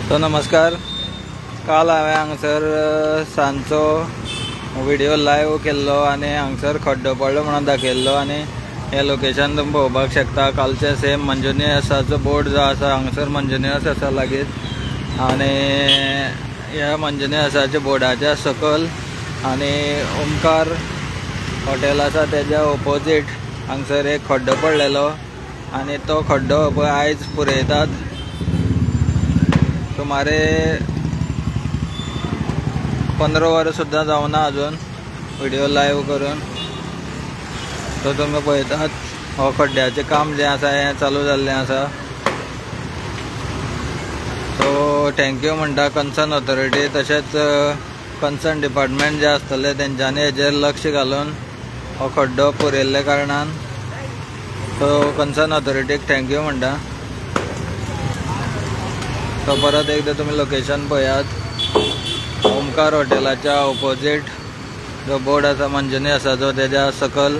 तो नमस्कार। काल हांवें हांगसर सांजचो व्हिडिओ लायव्ह केल्लो आनी हांगसर खड्डो पडलो म्हणून दाखयल्लो आनी हे लोकेशन तुमी पळोवपाक शकता। कालचे सेम मंजुनियसाचो बोर्ड जो आसा हांगसर मंजुनियस आसा लागींच आनी ह्या मंजुनियसाच्या बोर्डाच्या सकयल आनी ओमकार हॉटेल आसा तेज्या ऑपोजीट हांगसर एक खड्डो पडलेलो आनी तो खड्डो पळय आयज पुरयतात। सुमारे 15 वरां सुद्दां जावना अजून व्हिडिओ लायव्ह करून। तो तुमी पळयतात हो खड्ड्याचें काम जें आसा हें चालू जाल्लें आसा। सो थँक्यू म्हणटा कन्सर्न ऑथॉरिटी तशेंच कन्सर्न डिपार्टमेंट जे आसतले तेंच्यांनी हेजेर लक्ष घालून हो खड्डो पुरयल्ल्या कारणान तो कन्सर्न ऑथॉरिटीक थँक्यू म्हणटा। तो परत एकदा तुम्ही लोकेशन पळयात। ओमकार हॉटेलाच्या ऑपोजीट जो बोर्ड आसा मंजुनियसाचो तेज्या सकयल